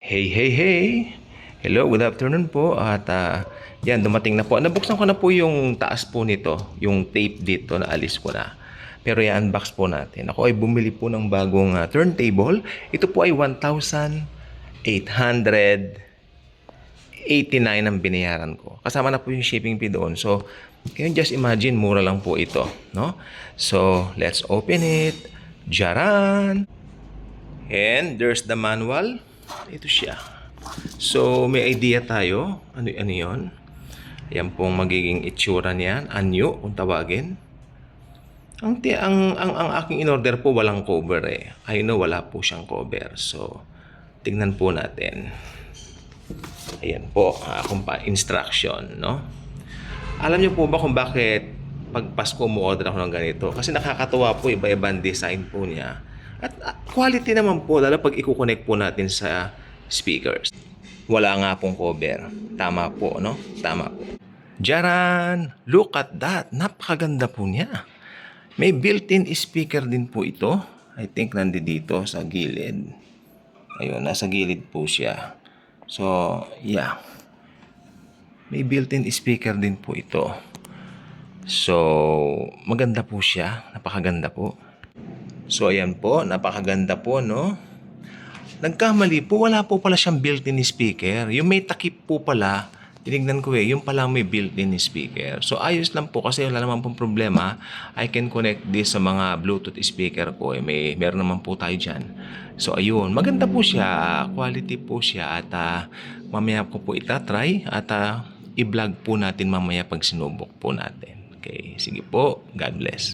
Hey, hey, hey! Hello, good afternoon po. At yan, dumating na po. Nabuksan ko na po yung taas po nito, yung tape dito, na alis ko na. Pero i-unbox po natin. Ako ay bumili po ng bagong turntable. Ito po ay 1,889 ang binayaran ko. Kasama na po yung shipping fee doon. So, can you just imagine, mura lang po ito, no? So, let's open it. Jaran! And there's the manual. Ito siya. So, may idea tayo. Ano yon? Yan pong magiging itsura niyan. Anyo, kung tawagin. Ang aking in-order po, walang cover eh. I know, wala po siyang cover. So, tingnan po natin. Ayan po, akong instruction, no? Alam niyo po ba kung bakit pag Pasko mo order ako ng ganito? Kasi nakakatuwa po, iba-ibang design po niya. At quality naman po, lalo pag i-connect po natin sa speakers. Wala nga pong cover. Tama po, no? Tama po. Jaran! Look at that! Napakaganda po niya. May built-in speaker din po ito. I think nandito sa gilid. Ayun, nasa gilid po siya. So, yeah. May built-in speaker din po ito. So, maganda po siya. Napakaganda po. So, ayan po. Napakaganda po, no? Nagkamali po. Wala po pala siyang built-in speaker. Yung may takip po pala, tinignan ko yung pala may built-in speaker. So, ayos lang po kasi wala naman pong problema. I can connect this sa mga Bluetooth speaker ko. Meron naman po tayo dyan. So, ayun. Maganda po siya. Quality po siya. At mamaya ko po itatry. At i-vlog po natin mamaya pag sinubok po natin. Okay. Sige po. God bless.